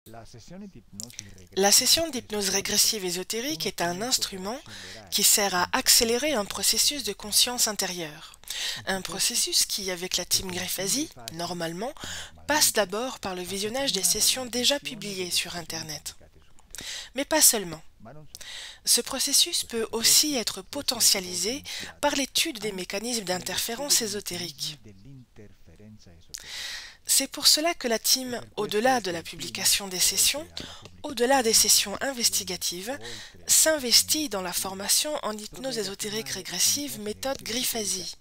La session d'hypnose régressive ésotérique est un instrument qui sert à accélérer un processus de conscience intérieure. Un processus qui, avec la team Grefasi, normalement, passe d'abord par le visionnage des sessions déjà publiées sur Internet. Mais pas seulement. Ce processus peut aussi être potentialisé par l'étude des mécanismes d'interférence ésotérique. C'est pour cela que la team, au-delà de la publication des sessions, au-delà des sessions investigatives, s'investit dans la formation en hypnose ésotérique régressive méthode Grifasi,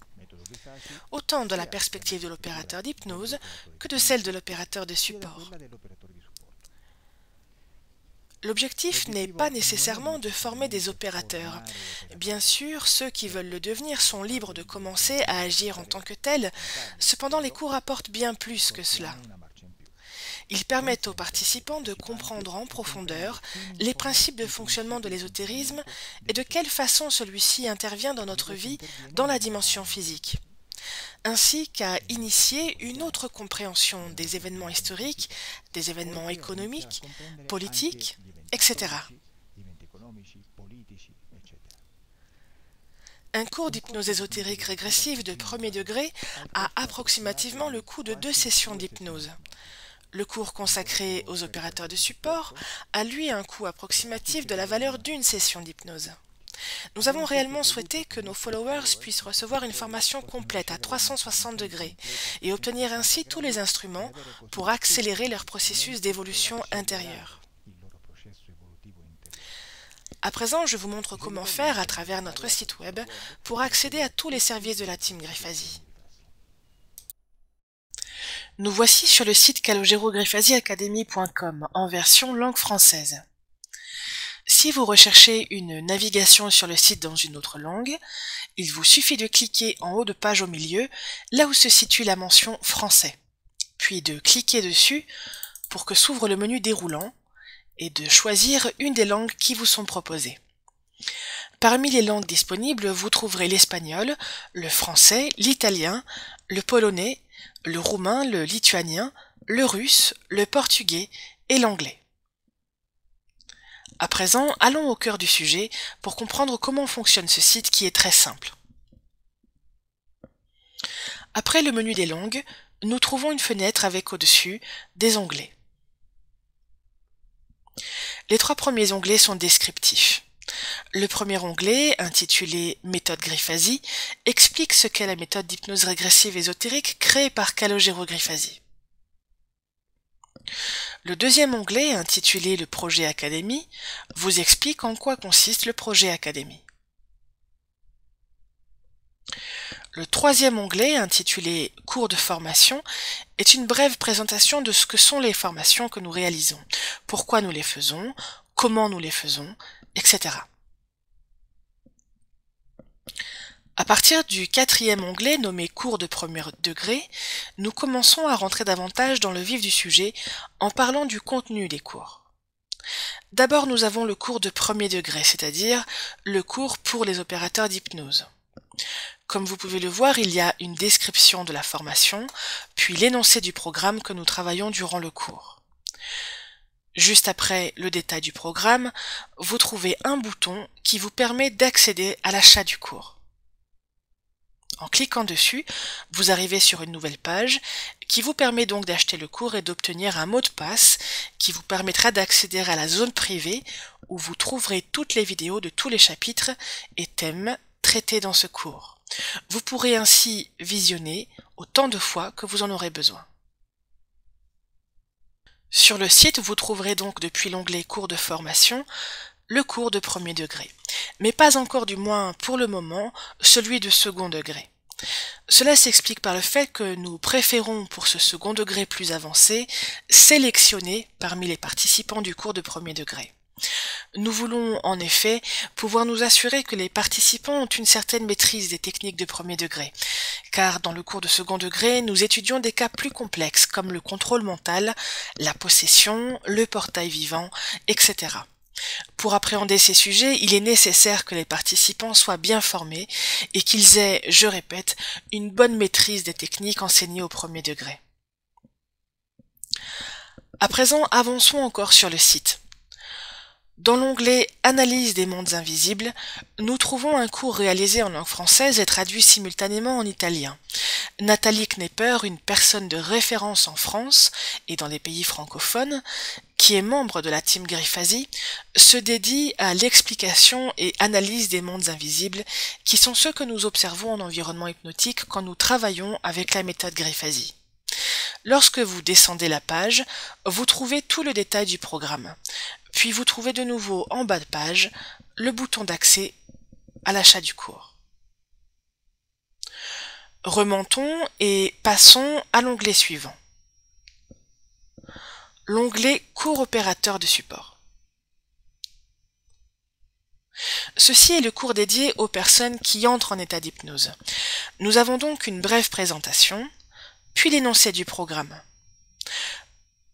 autant de la perspective de l'opérateur d'hypnose que de celle de l'opérateur de support. L'objectif n'est pas nécessairement de former des opérateurs. Bien sûr, ceux qui veulent le devenir sont libres de commencer à agir en tant que tels, cependant les cours apportent bien plus que cela. Ils permettent aux participants de comprendre en profondeur les principes de fonctionnement de l'ésotérisme et de quelle façon celui-ci intervient dans notre vie dans la dimension physique, ainsi qu'à initier une autre compréhension des événements historiques, des événements économiques, politiques, etc. Un cours d'hypnose ésotérique régressive de premier degré a approximativement le coût de 2 sessions d'hypnose. Le cours consacré aux opérateurs de support a lui un coût approximatif de la valeur d'une session d'hypnose. Nous avons réellement souhaité que nos followers puissent recevoir une formation complète à 360 degrés et obtenir ainsi tous les instruments pour accélérer leur processus d'évolution intérieure. À présent, je vous montre comment faire à travers notre site web pour accéder à tous les services de la team Grefasi. Nous voici sur le site calogerogrefasiacademy.com en version langue française. Si vous recherchez une navigation sur le site dans une autre langue, il vous suffit de cliquer en haut de page au milieu, là où se situe la mention français, puis de cliquer dessus pour que s'ouvre le menu déroulant et de choisir une des langues qui vous sont proposées. Parmi les langues disponibles, vous trouverez l'espagnol, le français, l'italien, le polonais, le roumain, le lituanien, le russe, le portugais et l'anglais. À présent, allons au cœur du sujet pour comprendre comment fonctionne ce site qui est très simple. Après le menu des langues, nous trouvons une fenêtre avec au-dessus des onglets. Les 3 premiers onglets sont descriptifs. Le premier onglet, intitulé Méthode Grefasi, explique ce qu'est la méthode d'hypnose régressive ésotérique créée par Calogero Grefasi. Le deuxième onglet, intitulé Le projet Académie, vous explique en quoi consiste le projet Académie. Le troisième onglet, intitulé Cours de formation, est une brève présentation de ce que sont les formations que nous réalisons, pourquoi nous les faisons, comment nous les faisons, etc. À partir du 4e onglet nommé Cours de premier degré, nous commençons à rentrer davantage dans le vif du sujet en parlant du contenu des cours. D'abord, nous avons le cours de premier degré, c'est-à-dire le cours pour les opérateurs d'hypnose. Comme vous pouvez le voir, il y a une description de la formation, puis l'énoncé du programme que nous travaillons durant le cours. Juste après le détail du programme, vous trouvez un bouton qui vous permet d'accéder à l'achat du cours. En cliquant dessus, vous arrivez sur une nouvelle page qui vous permet donc d'acheter le cours et d'obtenir un mot de passe qui vous permettra d'accéder à la zone privée où vous trouverez toutes les vidéos de tous les chapitres et thèmes traités dans ce cours. Vous pourrez ainsi visionner autant de fois que vous en aurez besoin. Sur le site, vous trouverez donc depuis l'onglet Cours de formation, le cours de premier degré, mais pas encore du moins pour le moment celui de second degré. Cela s'explique par le fait que nous préférons pour ce second degré plus avancé sélectionner parmi les participants du cours de premier degré. Nous voulons en effet pouvoir nous assurer que les participants ont une certaine maîtrise des techniques de premier degré, car dans le cours de second degré, nous étudions des cas plus complexes comme le contrôle mental, la possession, le portail vivant, etc. Pour appréhender ces sujets, il est nécessaire que les participants soient bien formés et qu'ils aient, je répète, une bonne maîtrise des techniques enseignées au premier degré. À présent, avançons encore sur le site. Dans l'onglet Analyse des mondes invisibles, nous trouvons un cours réalisé en langue française et traduit simultanément en italien. Nathalie Knepper, une personne de référence en France et dans les pays francophones, qui est membre de la team Grifasi, se dédie à l'explication et analyse des mondes invisibles, qui sont ceux que nous observons en environnement hypnotique quand nous travaillons avec la méthode Grifasi. Lorsque vous descendez la page, vous trouvez tout le détail du programme. Puis vous trouvez de nouveau en bas de page le bouton d'accès à l'achat du cours. Remontons et passons à l'onglet suivant. L'onglet Cours opérateur de support. Ceci est le cours dédié aux personnes qui entrent en état d'hypnose. Nous avons donc une brève présentation, puis l'énoncé du programme.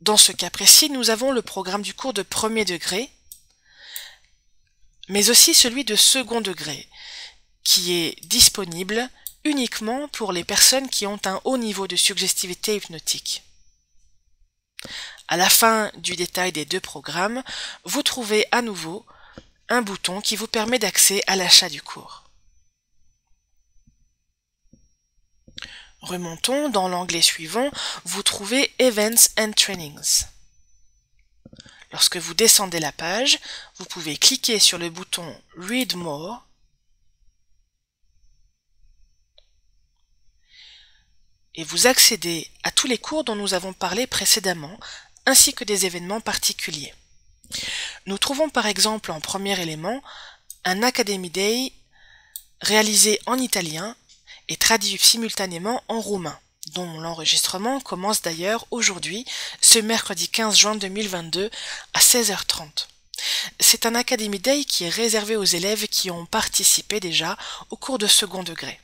Dans ce cas précis, nous avons le programme du cours de premier degré, mais aussi celui de second degré, qui est disponible uniquement pour les personnes qui ont un haut niveau de suggestivité hypnotique. À la fin du détail des deux programmes, vous trouvez à nouveau un bouton qui vous permet d'accès à l'achat du cours. Remontons, dans l'onglet suivant, vous trouvez Events and Trainings. Lorsque vous descendez la page, vous pouvez cliquer sur le bouton Read More et vous accédez à tous les cours dont nous avons parlé précédemment, ainsi que des événements particuliers. Nous trouvons par exemple en premier élément un Academy Day réalisé en italien et traduit simultanément en roumain, dont l'enregistrement commence d'ailleurs aujourd'hui, ce mercredi 15 juin 2022 à 16h30. C'est un Academy Day qui est réservé aux élèves qui ont participé déjà au cours de second degré.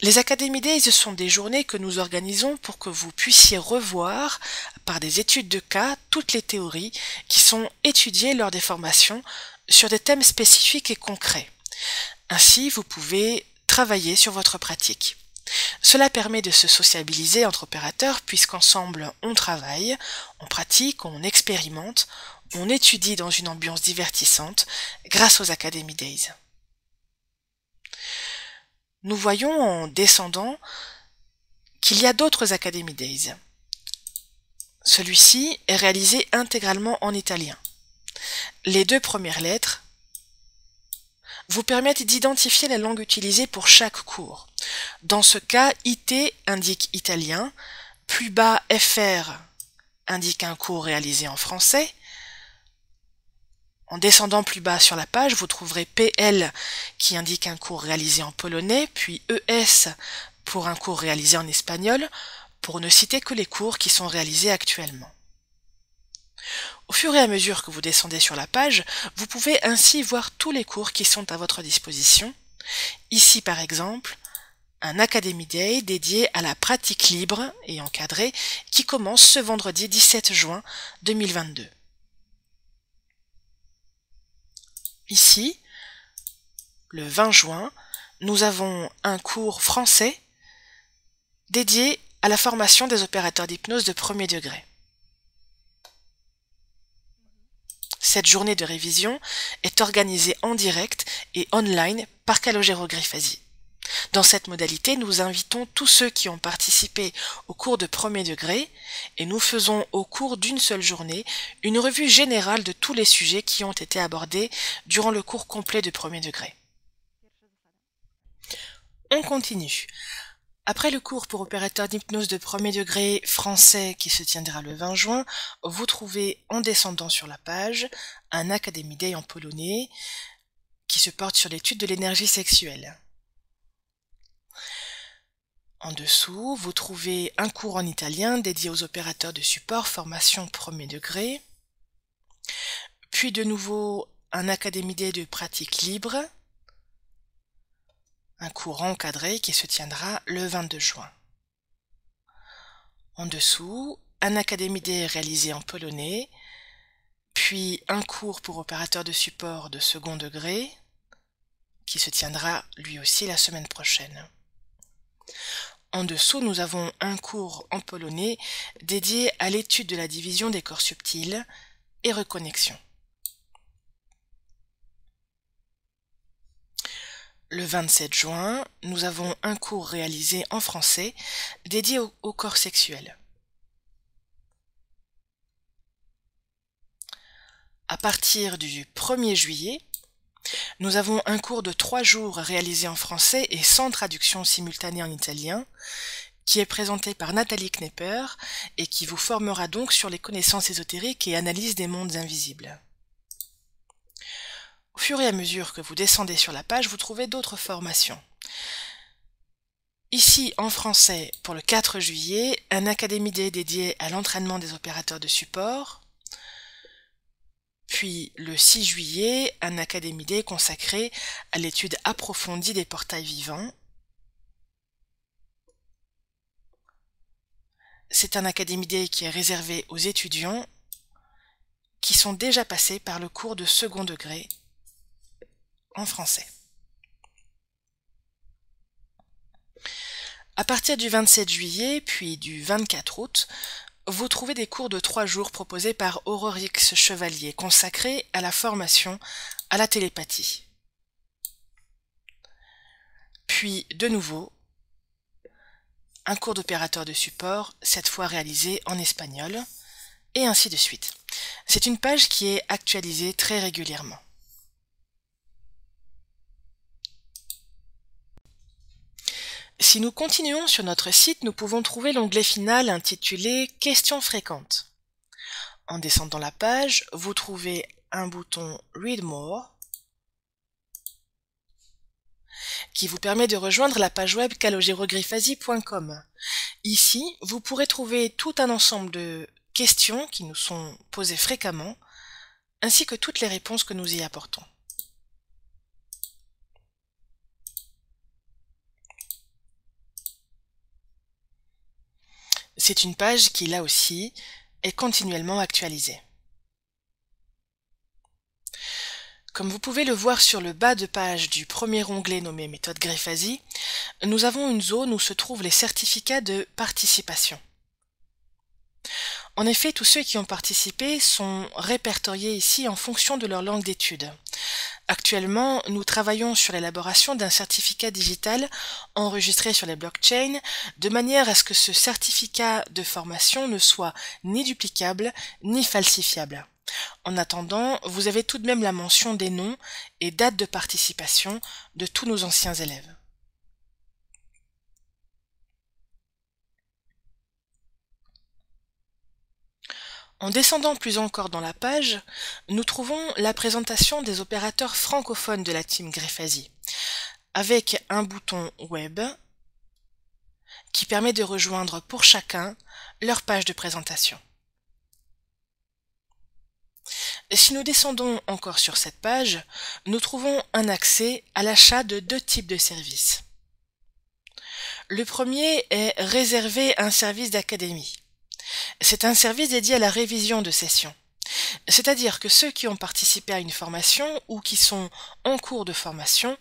Les Academy Days sont des journées que nous organisons pour que vous puissiez revoir, par des études de cas, toutes les théories qui sont étudiées lors des formations sur des thèmes spécifiques et concrets. Ainsi, vous pouvez travailler sur votre pratique. Cela permet de se sociabiliser entre opérateurs puisqu'ensemble on travaille, on pratique, on expérimente, on étudie dans une ambiance divertissante grâce aux Academy Days. Nous voyons en descendant qu'il y a d'autres Academy Days. Celui-ci est réalisé intégralement en italien. Les deux premières lettres vous permettent d'identifier la langue utilisée pour chaque cours. Dans ce cas, IT indique italien, plus bas FR indique un cours réalisé en français. En descendant plus bas sur la page, vous trouverez PL qui indique un cours réalisé en polonais, puis ES pour un cours réalisé en espagnol, pour ne citer que les cours qui sont réalisés actuellement. Au fur et à mesure que vous descendez sur la page, vous pouvez ainsi voir tous les cours qui sont à votre disposition. Ici par exemple, un Academy Day dédié à la pratique libre et encadrée qui commence ce vendredi 17 juin 2022. Ici, le 20 juin, nous avons un cours français dédié à la formation des opérateurs d'hypnose de premier degré. Cette journée de révision est organisée en direct et online par Calogero Grifasi. Dans cette modalité, nous invitons tous ceux qui ont participé au cours de premier degré et nous faisons au cours d'une seule journée une revue générale de tous les sujets qui ont été abordés durant le cours complet de premier degré. On continue. Après le cours pour opérateur d'hypnose de premier degré français qui se tiendra le 20 juin, vous trouvez en descendant sur la page un Academy Day en polonais qui se porte sur l'étude de l'énergie sexuelle. En dessous, vous trouvez un cours en italien dédié aux opérateurs de support formation premier degré, puis de nouveau un Academy Day de pratique libre, un cours encadré qui se tiendra le 22 juin. En dessous, un Academy Day réalisé en polonais, puis un cours pour opérateurs de support de second degré, qui se tiendra lui aussi la semaine prochaine. En dessous, nous avons un cours en polonais dédié à l'étude de la division des corps subtils et reconnexion. Le 27 juin, nous avons un cours réalisé en français dédié au corps sexuel. À partir du 1er juillet, nous avons un cours de 3 jours réalisé en français et sans traduction simultanée en italien, qui est présenté par Nathalie Knepper et qui vous formera donc sur les connaissances ésotériques et analyse des mondes invisibles. Au fur et à mesure que vous descendez sur la page, vous trouvez d'autres formations. Ici, en français, pour le 4 juillet, un Académie Day dédié à l'entraînement des opérateurs de support. Puis, le 6 juillet, un Académie Day consacré à l'étude approfondie des portails vivants. C'est un Académie Day qui est réservé aux étudiants qui sont déjà passés par le cours de second degré en français. À partir du 27 juillet, puis du 24 août, vous trouvez des cours de 3 jours proposés par Aurorix Chevalier, consacrés à la formation à la télépathie. Puis, de nouveau, un cours d'opérateur de support, cette fois réalisé en espagnol, et ainsi de suite. C'est une page qui est actualisée très régulièrement. Si nous continuons sur notre site, nous pouvons trouver l'onglet final intitulé « Questions fréquentes ». En descendant la page, vous trouvez un bouton « Read More » qui vous permet de rejoindre la page web calogero-griffasi.com. Ici, vous pourrez trouver tout un ensemble de questions qui nous sont posées fréquemment, ainsi que toutes les réponses que nous y apportons. C'est une page qui, là aussi, est continuellement actualisée. Comme vous pouvez le voir sur le bas de page du premier onglet nommé Méthode Griffasi, nous avons une zone où se trouvent les certificats de participation. En effet, tous ceux qui ont participé sont répertoriés ici en fonction de leur langue d'étude. Actuellement, nous travaillons sur l'élaboration d'un certificat digital enregistré sur les blockchains, de manière à ce que ce certificat de formation ne soit ni duplicable ni falsifiable. En attendant, vous avez tout de même la mention des noms et dates de participation de tous nos anciens élèves. En descendant plus encore dans la page, nous trouvons la présentation des opérateurs francophones de la team Griffasi, avec un bouton Web qui permet de rejoindre pour chacun leur page de présentation. Si nous descendons encore sur cette page, nous trouvons un accès à l'achat de 2 types de services. Le premier est réservé à un service d'académie. C'est un service dédié à la révision de sessions. C'est-à-dire que ceux qui ont participé à une formation ou qui sont en cours de formation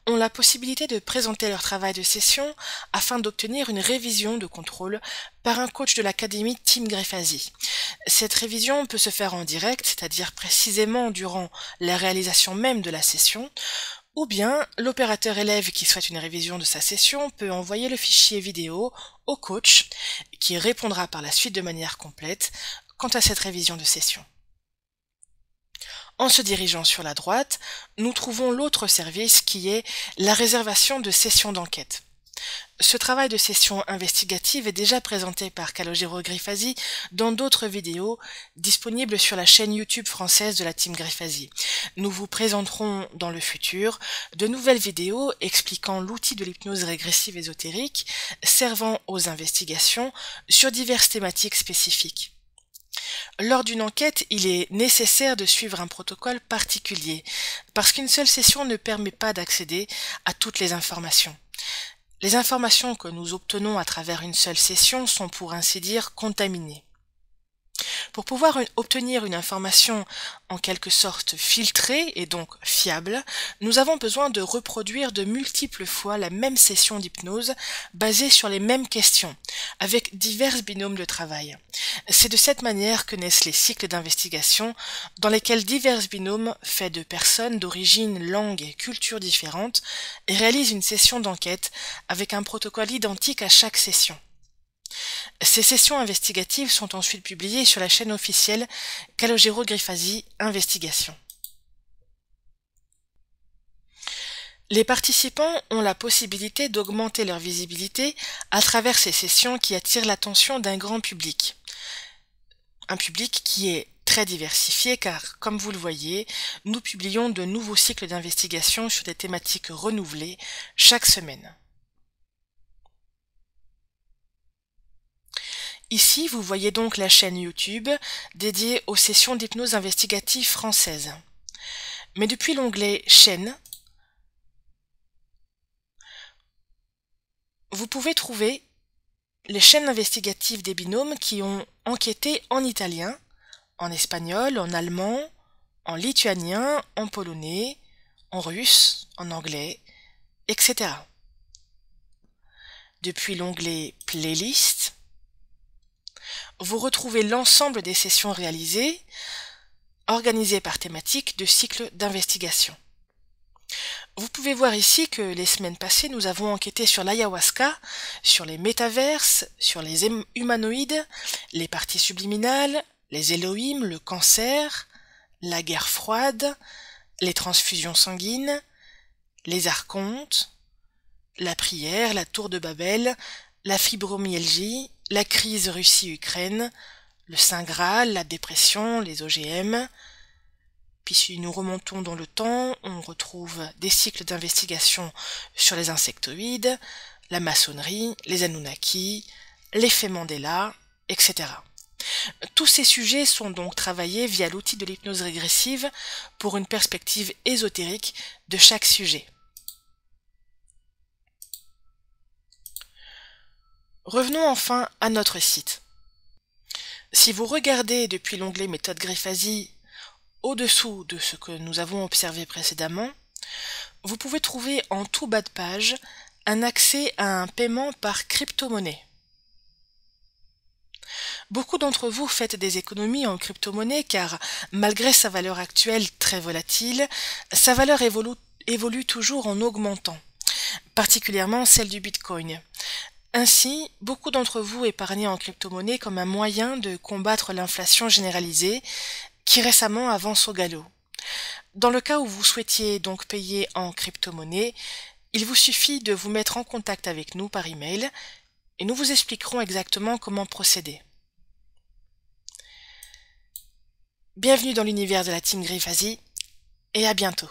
ont la possibilité de présenter leur travail de session afin d'obtenir une révision de contrôle par un coach de l'académie Team Griffasi. Cette révision peut se faire en direct, c'est-à-dire précisément durant la réalisation même de la session, ou bien l'opérateur élève qui souhaite une révision de sa session peut envoyer le fichier vidéo au coach qui répondra par la suite de manière complète quant à cette révision de session. En se dirigeant sur la droite, nous trouvons l'autre service qui est la réservation de sessions d'enquête. Ce travail de session investigative est déjà présenté par Calogero Griffasi dans d'autres vidéos disponibles sur la chaîne YouTube française de la team Griffasi. Nous vous présenterons dans le futur de nouvelles vidéos expliquant l'outil de l'hypnose régressive ésotérique servant aux investigations sur diverses thématiques spécifiques. Lors d'une enquête, il est nécessaire de suivre un protocole particulier parce qu'une seule session ne permet pas d'accéder à toutes les informations. Les informations que nous obtenons à travers une seule session sont pour ainsi dire contaminées. Pour pouvoir obtenir une information en quelque sorte filtrée et donc fiable, nous avons besoin de reproduire de multiples fois la même session d'hypnose basée sur les mêmes questions, avec divers binômes de travail. C'est de cette manière que naissent les cycles d'investigation, dans lesquels divers binômes faits de personnes d'origine, langue et culture différentes réalisent une session d'enquête avec un protocole identique à chaque session. Ces sessions investigatives sont ensuite publiées sur la chaîne officielle Calogero Griffasi Investigation. Les participants ont la possibilité d'augmenter leur visibilité à travers ces sessions qui attirent l'attention d'un grand public. Un public qui est très diversifié car, comme vous le voyez, nous publions de nouveaux cycles d'investigation sur des thématiques renouvelées chaque semaine. Ici, vous voyez donc la chaîne YouTube dédiée aux sessions d'hypnose investigative française. Mais depuis l'onglet Chaîne, vous pouvez trouver les chaînes investigatives des binômes qui ont enquêté en italien, en espagnol, en allemand, en lituanien, en polonais, en russe, en anglais, etc. Depuis l'onglet Playlist, vous retrouvez l'ensemble des sessions réalisées, organisées par thématique de cycle d'investigation. Vous pouvez voir ici que les semaines passées, nous avons enquêté sur l'ayahuasca, sur les métaverses, sur les humanoïdes, les parties subliminales, les Elohim, le cancer, la guerre froide, les transfusions sanguines, les archontes, la prière, la tour de Babel, la fibromyalgie, la crise Russie-Ukraine, le Saint Graal, la dépression, les OGM. Puis si nous remontons dans le temps, on retrouve des cycles d'investigation sur les insectoïdes, la maçonnerie, les Anunnaki, l'effet Mandela, etc. Tous ces sujets sont donc travaillés via l'outil de l'hypnose régressive pour une perspective ésotérique de chaque sujet. Revenons enfin à notre site. Si vous regardez depuis l'onglet Méthode Griffasi au-dessous de ce que nous avons observé précédemment, vous pouvez trouver en tout bas de page un accès à un paiement par crypto-monnaie. Beaucoup d'entre vous faites des économies en crypto-monnaie car, malgré sa valeur actuelle très volatile, sa valeur évolue toujours en augmentant, particulièrement celle du Bitcoin. Ainsi, beaucoup d'entre vous épargnez en crypto-monnaie comme un moyen de combattre l'inflation généralisée qui récemment avance au galop. Dans le cas où vous souhaitiez donc payer en crypto-monnaie, il vous suffit de vous mettre en contact avec nous par email et nous vous expliquerons exactement comment procéder. Bienvenue dans l'univers de la Team Griffasi et à bientôt.